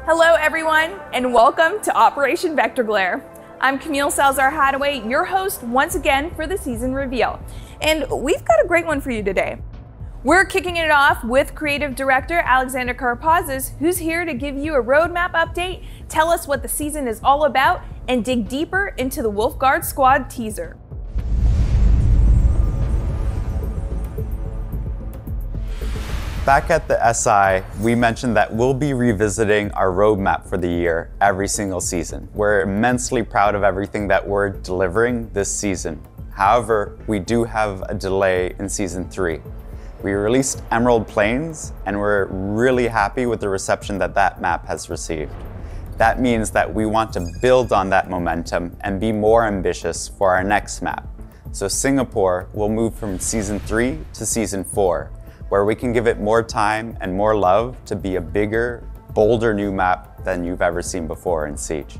Hello everyone, and welcome to Operation Vector Glare. I'm Camille Salazar-Hadaway, your host once again for the season reveal. And we've got a great one for you today. We're kicking it off with creative director Alexander Karapazis, who's here to give you a roadmap update, tell us what the season is all about, and dig deeper into the Wolfguard Squad teaser. Back at the SI, we mentioned that we'll be revisiting our roadmap for the year every single season. We're immensely proud of everything that we're delivering this season. However, we do have a delay in season 3. We released Emerald Plains, and we're really happy with the reception that that map has received. That means that we want to build on that momentum and be more ambitious for our next map. So Singapore will move from season 3 to season 4, where we can give it more time and more love to be a bigger, bolder new map than you've ever seen before in Siege.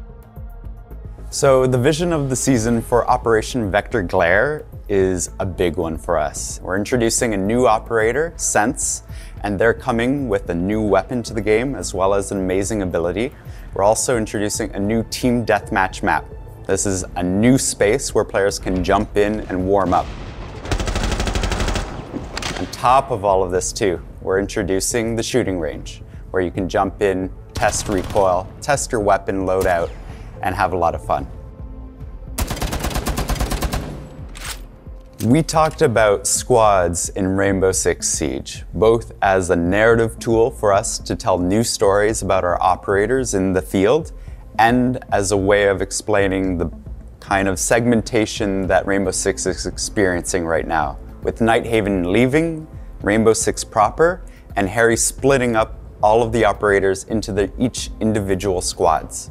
So the vision of the season for Operation Vector Glare is a big one for us. We're introducing a new operator, Sense, and they're coming with a new weapon to the game as well as an amazing ability. We're also introducing a new team deathmatch map. This is a new space where players can jump in and warm up. On top of all of this too, we're introducing the shooting range, where you can jump in, test recoil, test your weapon loadout, and have a lot of fun. We talked about squads in Rainbow Six Siege, both as a narrative tool for us to tell new stories about our operators in the field, and as a way of explaining the kind of segmentation that Rainbow Six is experiencing right now, with Nighthaven leaving, Rainbow Six proper, and Harry splitting up all of the operators into each individual squads.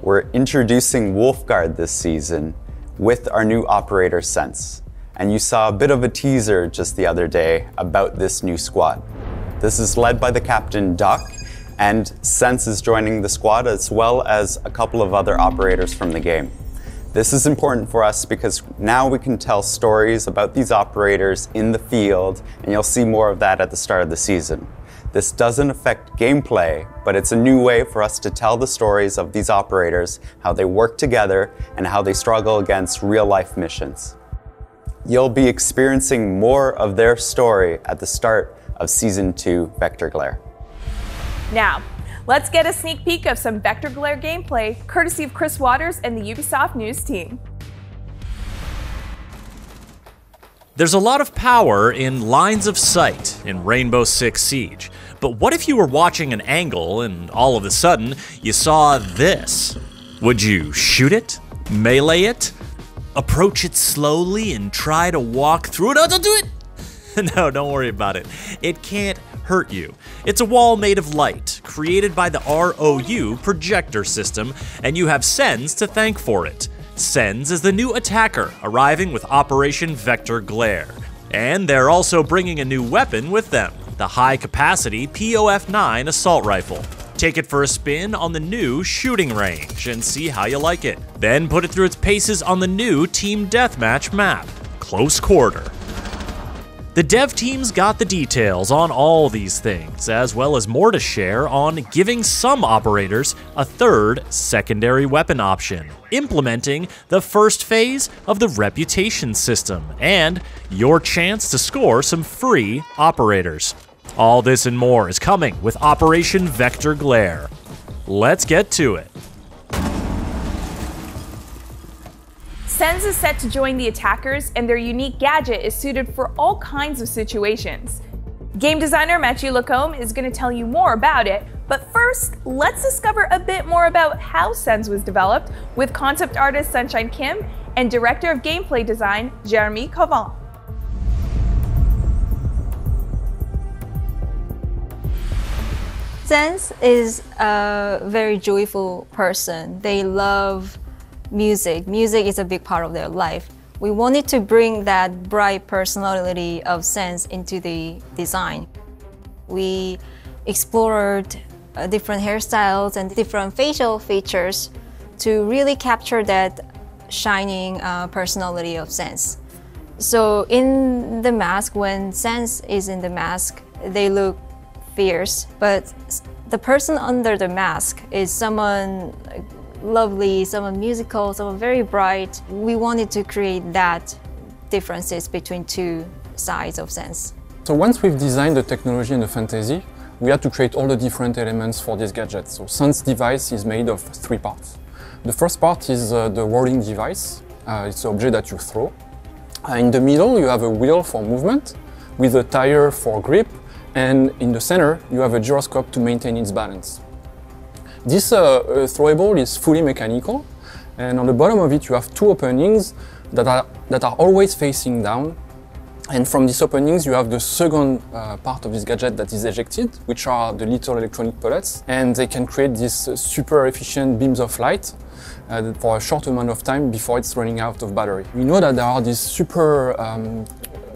We're introducing Wolfguard this season with our new operator Sense. And you saw a bit of a teaser just the other day about this new squad. This is led by the captain Doc, and Sense is joining the squad as well as a couple of other operators from the game. This is important for us because now we can tell stories about these operators in the field, and you'll see more of that at the start of the season. This doesn't affect gameplay, but it's a new way for us to tell the stories of these operators, how they work together, and how they struggle against real-life missions. You'll be experiencing more of their story at the start of Season 2 Vector Glare. Now, let's get a sneak peek of some Vector Glare gameplay, courtesy of Chris Waters and the Ubisoft News team. There's a lot of power in lines of sight in Rainbow Six Siege, but what if you were watching an angle and all of a sudden you saw this? Would you shoot it? Melee it? Approach it slowly and try to walk through it? Oh, don't do it! No, don't worry about it. It can't hurt you. It's a wall made of light, created by the ROU projector system, and you have Sens to thank for it. Sens is the new attacker, arriving with Operation Vector Glare. And they're also bringing a new weapon with them, the high-capacity POF-9 assault rifle. Take it for a spin on the new shooting range and see how you like it. Then put it through its paces on the new team deathmatch map, Close Quarter. The dev team's got the details on all these things, as well as more to share on giving some operators a third secondary weapon option, implementing the first phase of the reputation system, and your chance to score some free operators. All this and more is coming with Operation Vector Glare. Let's get to it. Sense is set to join the attackers, and their unique gadget is suited for all kinds of situations. Game designer Mathieu Lacombe is going to tell you more about it, but first, let's discover a bit more about how Sense was developed with concept artist Sunshine Kim and director of gameplay design Jeremy Cavan. Sense is a very joyful person. They love music. Music is a big part of their life. We wanted to bring that bright personality of Sense into the design. We explored different hairstyles and different facial features to really capture that shining personality of Sense. So in the mask, when Sense is in the mask, they look fierce, but the person under the mask is someone lovely, someone musical, someone very bright. We wanted to create that differences between two sides of sense. So once we've designed the technology and the fantasy, we had to create all the different elements for this gadget. So Sense device is made of 3 parts. The first part is the rolling device. It's an object that you throw. In the middle, you have a wheel for movement with a tire for grip, and in the center, you have a gyroscope to maintain its balance. This throwable is fully mechanical, and on the bottom of it, you have 2 openings that are always facing down. And from these openings, you have the second part of this gadget that is ejected, which are the little electronic pellets, and they can create these super efficient beams of light for a short amount of time before it's running out of battery. We know that there are these super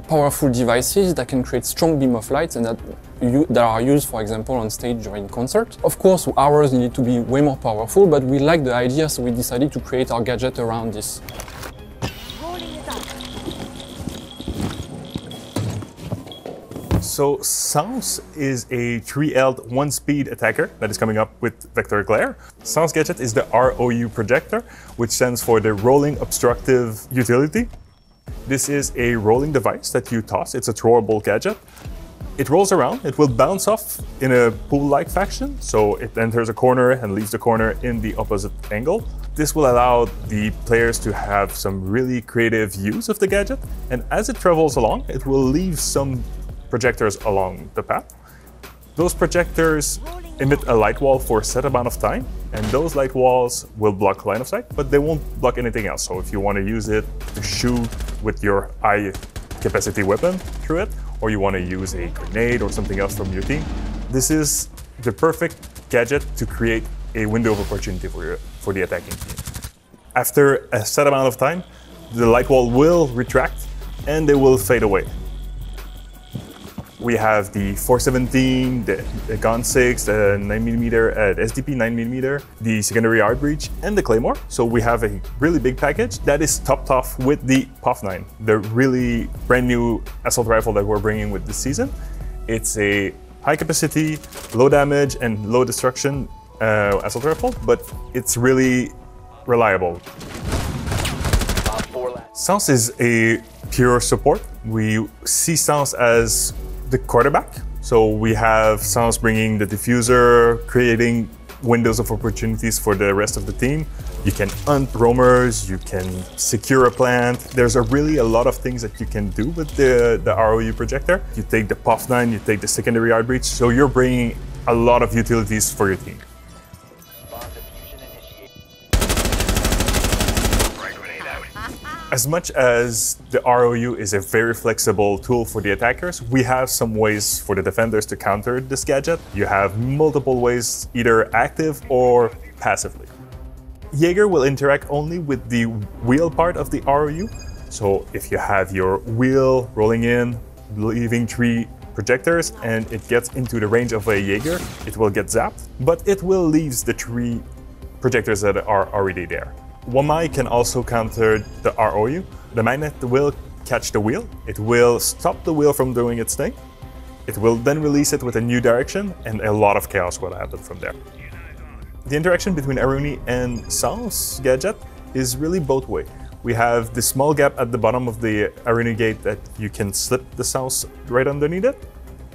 powerful devices that can create strong beam of light and that are used, for example, on stage during concert. Of course, ours needed to be way more powerful, but we liked the idea, so we decided to create our gadget around this. So Sans is a 3L'd 1-speed attacker that is coming up with Vector Glare. Sans gadget is the ROU projector, which stands for the Rolling Obstructive Utility. This is a rolling device that you toss. It's a throwable gadget. It rolls around, it will bounce off in a pool-like fashion, so it enters a corner and leaves the corner in the opposite angle. This will allow the players to have some really creative use of the gadget, and as it travels along, it will leave some projectors along the path. Those projectors emit a light wall for a set amount of time, and those light walls will block line of sight, but they won't block anything else. So if you want to use it to shoot with your high capacity weapon through it, or you want to use a grenade or something else from your team, this is the perfect gadget to create a window of opportunity for the attacking team. After a set amount of time, the light wall will retract and they will fade away. We have the 417, the Gun 6, the 9mm, SDP 9mm, the secondary art breach, and the Claymore. So we have a really big package that is topped off with the POF9, the really brand new assault rifle that we're bringing with this season. It's a high capacity, low damage, and low destruction assault rifle, but it's really reliable. Sans is a pure support. We see Sans as the quarterback. So we have Sans bringing the diffuser, creating windows of opportunities for the rest of the team. You can hunt roamers, you can secure a plant. There's really a lot of things that you can do with the ROU projector. You take the POF9, you take the secondary art breach, so you're bringing a lot of utilities for your team. As much as the ROU is a very flexible tool for the attackers, we have some ways for the defenders to counter this gadget. You have multiple ways, either active or passively. Jaeger will interact only with the wheel part of the ROU. So if you have your wheel rolling in, leaving 3 projectors, and it gets into the range of a Jaeger, it will get zapped, but it will leave the 3 projectors that are already there. Wamai can also counter the ROU. The magnet will catch the wheel. It will stop the wheel from doing its thing. It will then release it with a new direction, and a lot of chaos will happen from there. The interaction between Aruni and Sans gadget is really both ways. We have the small gap at the bottom of the Aruni gate that you can slip the Sans right underneath it.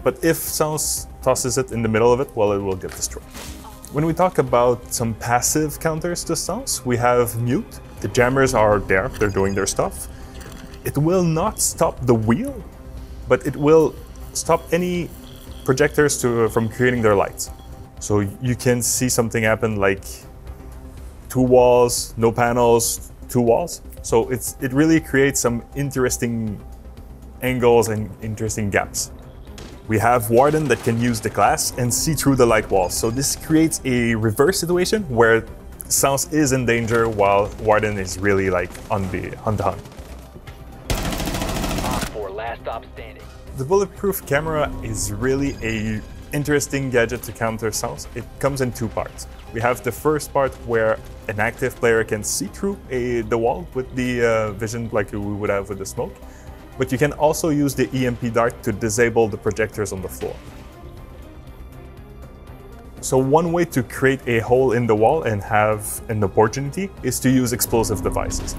But if Sans tosses it in the middle of it, well, it will get destroyed. When we talk about some passive counters to Sans, we have Mute. The jammers are there, they're doing their stuff. It will not stop the wheel, but it will stop any projectors from creating their lights. So you can see something happen like 2 walls, no panels, 2 walls. So it really creates some interesting angles and interesting gaps. We have Warden that can use the glass and see through the light walls. So this creates a reverse situation where Sans is in danger while Warden is really like on the hunt. The bulletproof camera is really a interesting gadget to counter Sans. It comes in 2 parts. We have the first part where an active player can see through the wall with the vision like we would have with the smoke. But you can also use the EMP dart to disable the projectors on the floor. So one way to create a hole in the wall and have an opportunity is to use explosive devices.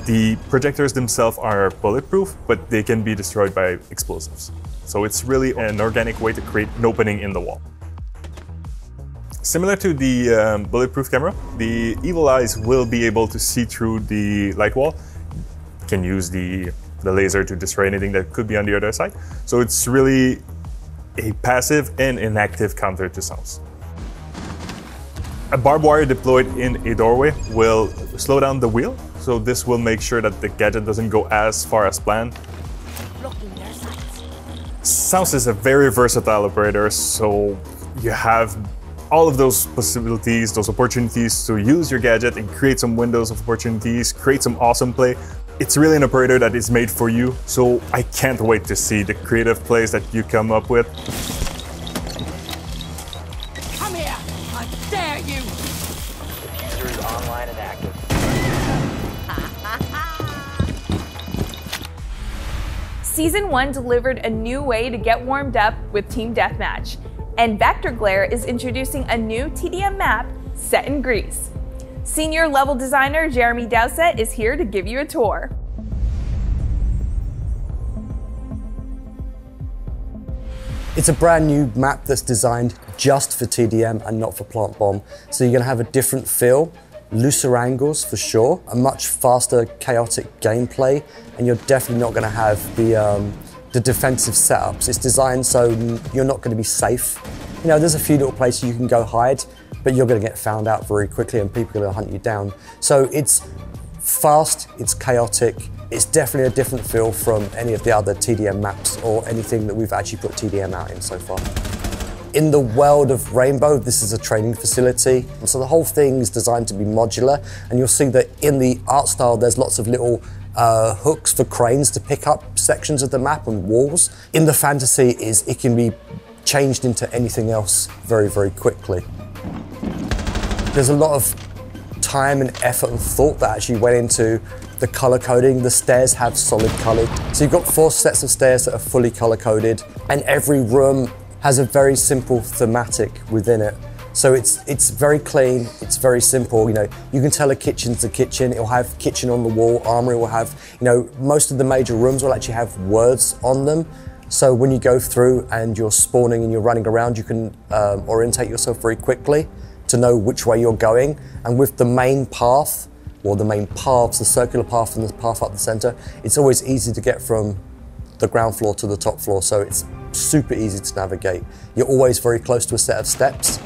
The projectors themselves are bulletproof, but they can be destroyed by explosives. So it's really an organic way to create an opening in the wall. Similar to the bulletproof camera, the evil eyes will be able to see through the light wall. You can use the laser to destroy anything that could be on the other side. So it's really a passive and an active counter to sounds. A barbed wire deployed in a doorway will slow down the wheel, so this will make sure that the gadget doesn't go as far as planned. Sounds is a very versatile operator, so you have all of those possibilities, those opportunities to use your gadget and create some windows of opportunities, create some awesome play. It's really an operator that is made for you, so I can't wait to see the creative plays that you come up with. Come here! I dare you! User is online and active. Season 1 delivered a new way to get warmed up with Team Deathmatch, and Vector Glare is introducing a new TDM map set in Greece. Senior level designer Jeremy Dowsett is here to give you a tour. It's a brand new map that's designed just for TDM and not for Plant Bomb. So you're going to have a different feel, looser angles for sure, a much faster, chaotic gameplay, and you're definitely not going to have the defensive setups. It's designed so you're not going to be safe. You know, there's a few little places you can go hide, but you're going to get found out very quickly and people are going to hunt you down. So it's fast, it's chaotic, it's definitely a different feel from any of the other TDM maps or anything that we've actually put TDM out in so far. In the world of Rainbow, this is a training facility. And so the whole thing is designed to be modular, and you'll see that in the art style, there's lots of little hooks for cranes to pick up sections of the map and walls. In the fantasy, it can be changed into anything else very, very quickly. There's a lot of time and effort and thought that actually went into the color coding. The stairs have solid color. So you've got 4 sets of stairs that are fully color coded, and every room has a very simple thematic within it. So it's very clean, it's very simple. You know, you can tell a kitchen's a kitchen. It'll have kitchen on the wall, armory will have, you know, most of the major rooms will actually have words on them. So when you go through and you're spawning and you're running around, you can orientate yourself very quickly to know which way you're going. And with the main path, or the main paths, the circular path and the path up the center, it's always easy to get from the ground floor to the top floor. So it's super easy to navigate. You're always very close to a set of steps.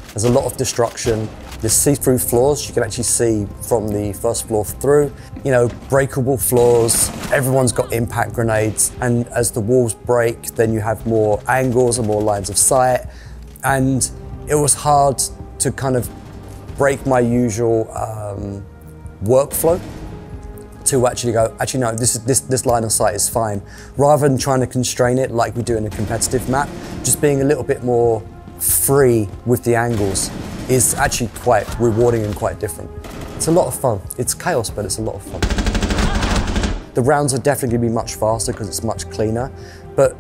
There's a lot of destruction. There's see-through floors. You can actually see from the first floor through. You know, breakable floors. Everyone's got impact grenades. And as the walls break, then you have more angles and more lines of sight. And it was hard to kind of break my usual workflow to actually go, actually no, this line of sight is fine. Rather than trying to constrain it like we do in a competitive map, just being a little bit more free with the angles is actually quite rewarding and quite different. It's a lot of fun. It's chaos, but it's a lot of fun. The rounds are definitely going to be much faster because it's much cleaner, but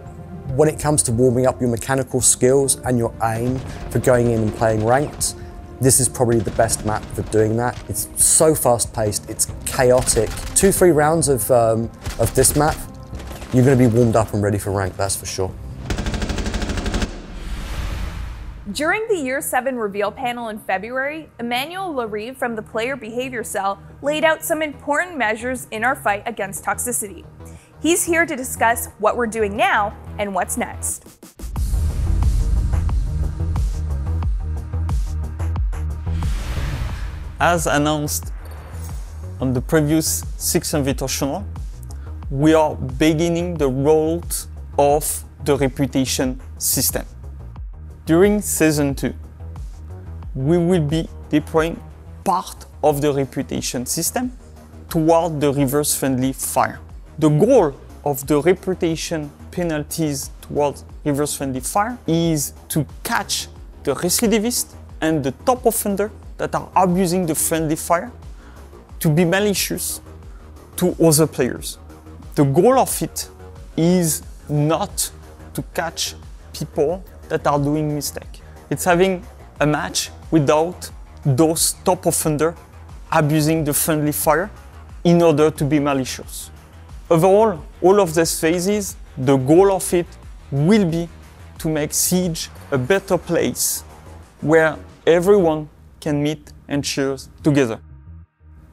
when it comes to warming up your mechanical skills and your aim for going in and playing ranked, this is probably the best map for doing that. It's so fast-paced, it's chaotic. 2-3 rounds of this map, you're going to be warmed up and ready for rank, that's for sure. During the Year 7 reveal panel in February, Emmanuel Larive from the Player Behavior Cell laid out some important measures in our fight against toxicity. He's here to discuss what we're doing now and what's next. As announced on the previous 6 Invitational, we are beginning the rollout of the reputation system. During Season 2, we will be deploying part of the reputation system toward the reverse-friendly fire. The goal of the reputation penalties towards reverse-friendly fire is to catch the recidivist and the top offender that are abusing the friendly fire to be malicious to other players. The goal of it is not to catch people that are doing mistake. It's having a match without those top offenders abusing the friendly fire in order to be malicious. Overall, all of these phases, the goal of it will be to make Siege a better place where everyone can meet and cheer together.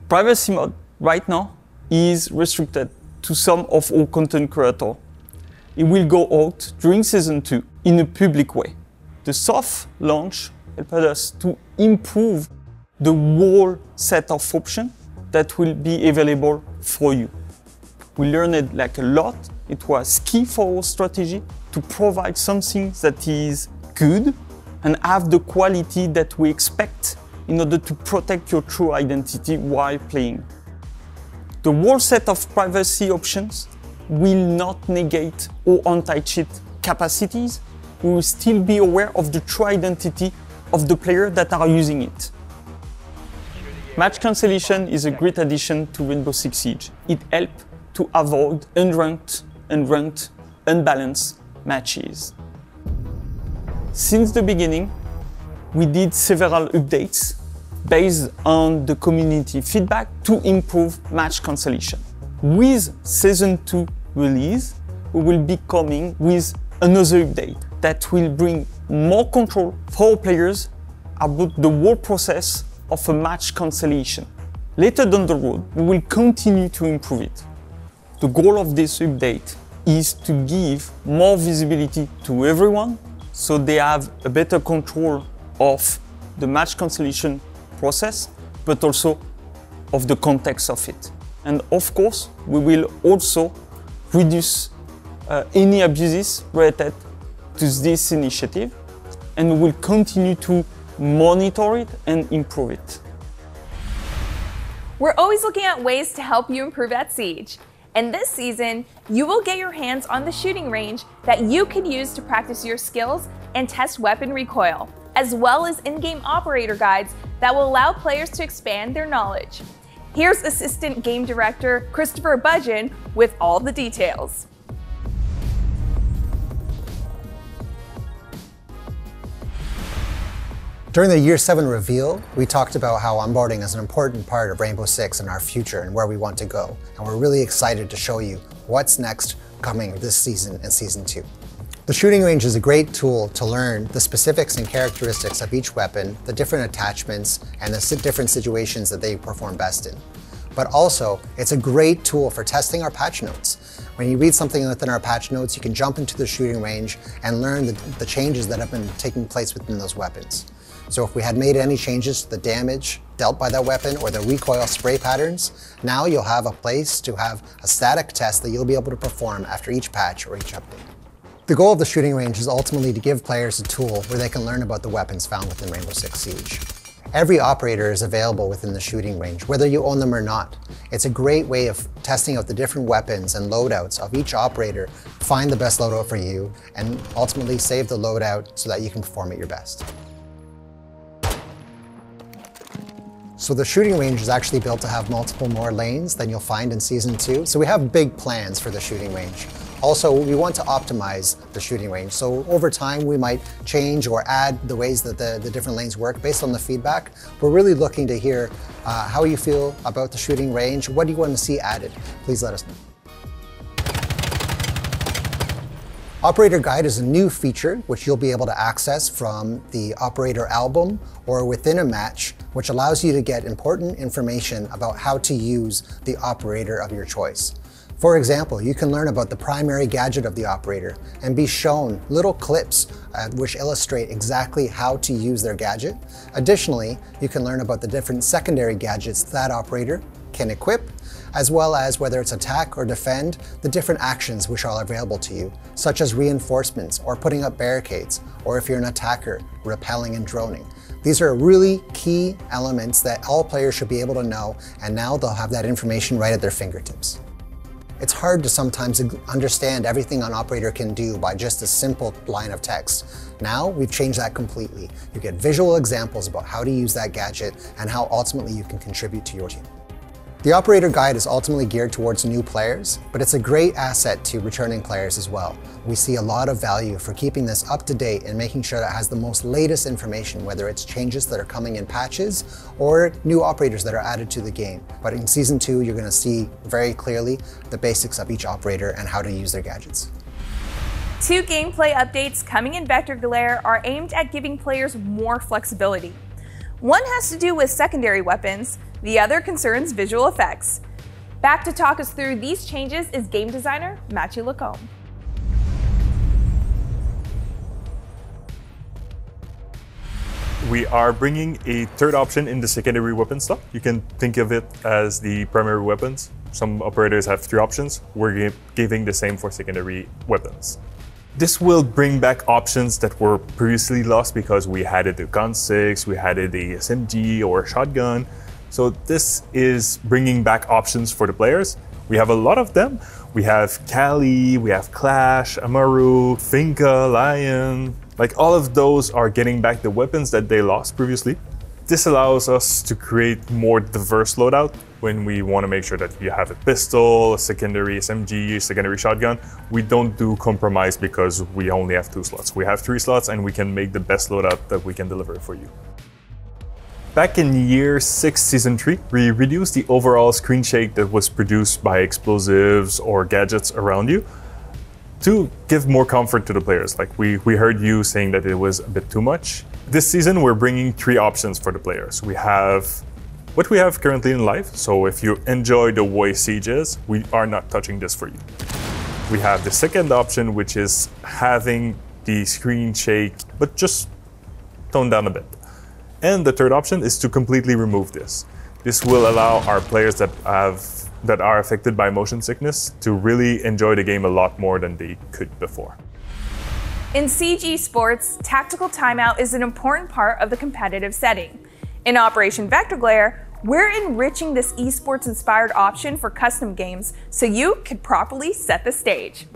Privacy mode right now is restricted to some of our content creators. It will go out during Season 2 in a public way. The soft launch helped us to improve the whole set of options that will be available for you. We learned like a lot. It was key for our strategy to provide something that is good and have the quality that we expect in order to protect your true identity while playing. The whole set of privacy options will not negate our anti-cheat capacities. We will still be aware of the true identity of the players that are using it. Match cancellation is a great addition to Rainbow Six Siege. It helps to avoid unranked and ranked unbalanced matches. Since the beginning, we did several updates based on the community feedback to improve match cancellation. With Season 2 release, we will be coming with another update that will bring more control for our players about the whole process of a match cancellation. Later down the road, we will continue to improve it. The goal of this update is to give more visibility to everyone so they have a better control of the match cancellation process, but also of the context of it. And of course, we will also reduce any abuses related to this initiative, and we will continue to monitor it and improve it. We're always looking at ways to help you improve at Siege. And this season, you will get your hands on the shooting range that you can use to practice your skills and test weapon recoil, as well as in-game operator guides that will allow players to expand their knowledge. Here's Assistant Game Director Christopher Budgeon with all the details. During the Year 7 reveal, we talked about how onboarding is an important part of Rainbow Six and our future and where we want to go. And we're really excited to show you what's next coming this season and Season 2. The shooting range is a great tool to learn the specifics and characteristics of each weapon, the different attachments, and the different situations that they perform best in. But also, it's a great tool for testing our patch notes. When you read something within our patch notes, you can jump into the shooting range and learn the changes that have been taking place within those weapons. So if we had made any changes to the damage dealt by that weapon or the recoil spray patterns, now you'll have a place to have a static test that you'll be able to perform after each patch or each update. The goal of the shooting range is ultimately to give players a tool where they can learn about the weapons found within Rainbow Six Siege. Every operator is available within the shooting range, whether you own them or not. It's a great way of testing out the different weapons and loadouts of each operator, find the best loadout for you, and ultimately save the loadout so that you can perform at your best. So the shooting range is actually built to have multiple more lanes than you'll find in Season 2. So we have big plans for the shooting range. Also, we want to optimize the shooting range. So over time, we might change or add the ways that the different lanes work based on the feedback. We're really looking to hear how you feel about the shooting range. What do you want to see added? Please let us know. Operator Guide is a new feature which you'll be able to access from the Operator album or within a match, which allows you to get important information about how to use the operator of your choice. For example, you can learn about the primary gadget of the operator and be shown little clips which illustrate exactly how to use their gadget. Additionally, you can learn about the different secondary gadgets that operator can equip, as well as whether it's attack or defend, the different actions which are available to you, such as reinforcements or putting up barricades, or if you're an attacker, repelling and droning. These are really key elements that all players should be able to know, and now they'll have that information right at their fingertips. It's hard to sometimes understand everything an operator can do by just a simple line of text. Now, we've changed that completely. You get visual examples about how to use that gadget and how ultimately you can contribute to your team. The operator guide is ultimately geared towards new players, but it's a great asset to returning players as well. We see a lot of value for keeping this up to date and making sure that it has the most latest information, whether it's changes that are coming in patches or new operators that are added to the game. But in Season 2, you're going to see very clearly the basics of each operator and how to use their gadgets. 2 gameplay updates coming in Vector Glare are aimed at giving players more flexibility. One has to do with secondary weapons, the other concerns visual effects. Back to talk us through these changes is game designer Mathieu Lacombe. We are bringing a third option in the secondary weapon slot. You can think of it as the primary weapons. Some operators have 3 options. We're giving the same for secondary weapons. This will bring back options that were previously lost because we had it a gun 6, we had it a SMG or a shotgun. So this is bringing back options for the players. We have a lot of them. We have Kali, we have Clash, Amaru, Finka, Lion. Like all of those are getting back the weapons that they lost previously. This allows us to create more diverse loadout when we want to make sure that you have a pistol, a secondary SMG, secondary shotgun. We don't do compromise because we only have 2 slots. We have 3 slots and we can make the best loadout that we can deliver for you. Back in year 6, season 3, we reduced the overall screen shake that was produced by explosives or gadgets around you to give more comfort to the players. Like we heard you saying that it was a bit too much. This season, we're bringing 3 options for the players. We have what we have currently in life. So if you enjoy the way sieges, we are not touching this for you. We have the second option, which is having the screen shake, but just toned down a bit. And the third option is to completely remove this. This will allow our players that are affected by motion sickness to really enjoy the game a lot more than they could before. In Siege Esports, tactical timeout is an important part of the competitive setting. In Operation Vector Glare, we're enriching this esports-inspired option for custom games so you can properly set the stage.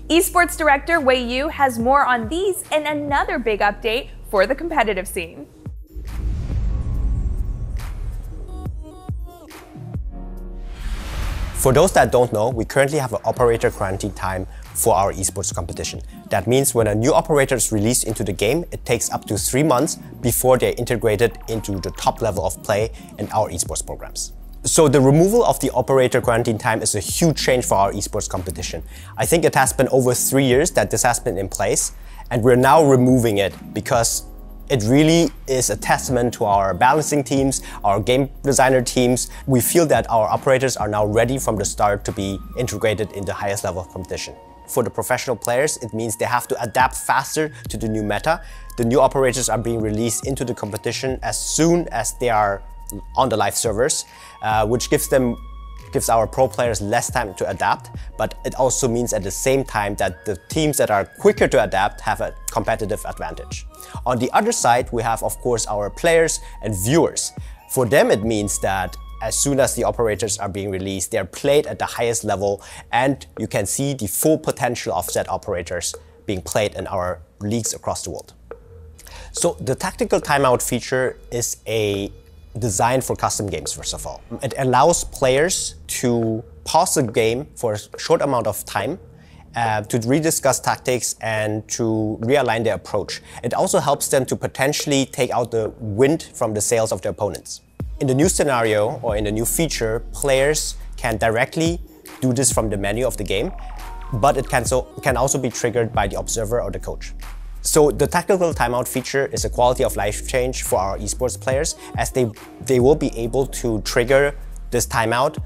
Esports director Wei Yu has more on these and another big update for the competitive scene. For those that don't know, we currently have an operator quarantine time for our esports competition. That means when a new operator is released into the game, it takes up to 3 months before they're integrated into the top level of play in our esports programs. So the removal of the operator quarantine time is a huge change for our esports competition. I think it has been over 3 years that this has been in place, and we're now removing it because it really is a testament to our balancing teams, our game designer teams. We feel that our operators are now ready from the start to be integrated in the highest level of competition. For the professional players, it means they have to adapt faster to the new meta. The new operators are being released into the competition as soon as they are on the live servers, which gives our pro players less time to adapt, but it also means at the same time that the teams that are quicker to adapt have a competitive advantage. On the other side, we have, of course, our players and viewers. For them, it means that as soon as the operators are being released, they are played at the highest level, and you can see the full potential of said operators being played in our leagues across the world. So the tactical timeout feature is a designed for custom games, first of all. It allows players to pause the game for a short amount of time to rediscuss tactics and to realign their approach. It also helps them to potentially take out the wind from the sails of their opponents. In the new scenario or in the new feature, players can directly do this from the menu of the game, but it can also be triggered by the observer or the coach. So the tactical timeout feature is a quality of life change for our esports players, as they will be able to trigger this timeout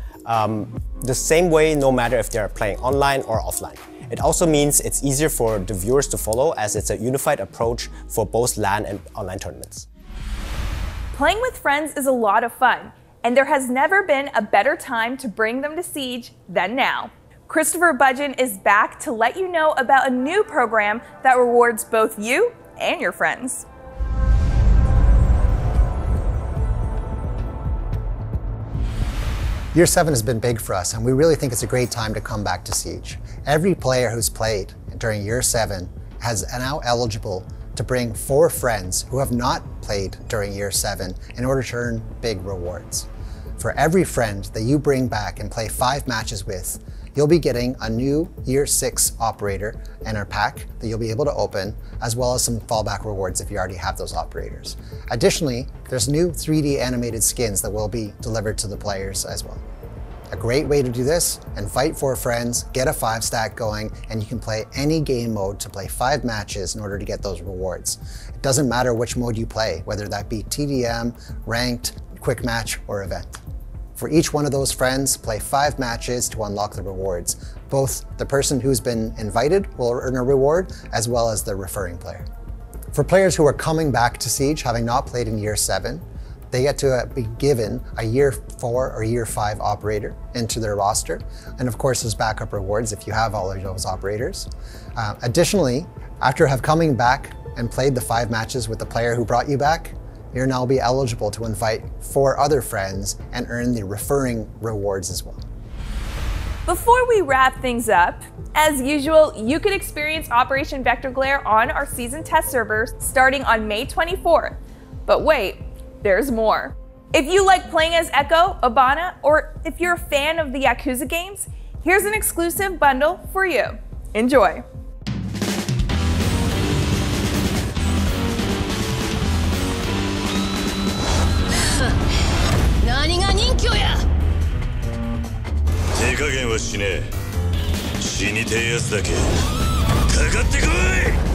the same way, no matter if they're playing online or offline. It also means it's easier for the viewers to follow, as it's a unified approach for both LAN and online tournaments. Playing with friends is a lot of fun, and there has never been a better time to bring them to Siege than now. Christopher Budgeon is back to let you know about a new program that rewards both you and your friends. Year 7 has been big for us, and we really think it's a great time to come back to Siege. Every player who's played during Year 7 is now eligible to bring 4 friends who have not played during Year 7 in order to earn big rewards. For every friend that you bring back and play 5 matches with, you'll be getting a new Year 6 operator in our pack that you'll be able to open, as well as some fallback rewards if you already have those operators. Additionally, there's new 3D animated skins that will be delivered to the players as well. A great way to do this: invite 4 friends, get a 5 stack going, and you can play any game mode to play 5 matches in order to get those rewards. It doesn't matter which mode you play, whether that be TDM, ranked, quick match, or event. For each one of those friends, play 5 matches to unlock the rewards. Both the person who's been invited will earn a reward, as well as the referring player. For players who are coming back to Siege, having not played in Year 7, they get to be given a Year 4 or Year 5 operator into their roster. And of course, there's backup rewards if you have all of those operators. Additionally, after coming back and played the 5 matches with the player who brought you back, you'll now be eligible to invite 4 other friends and earn the referring rewards as well. Before we wrap things up, as usual, you can experience Operation Vector Glare on our season test servers starting on May 24th. But wait, there's more. If you like playing as Echo, Abana, or if you're a fan of the Yakuza games, here's an exclusive bundle for you. Enjoy. 何が人気や。手加減はしねえ。死にてえやつだけかかってこい。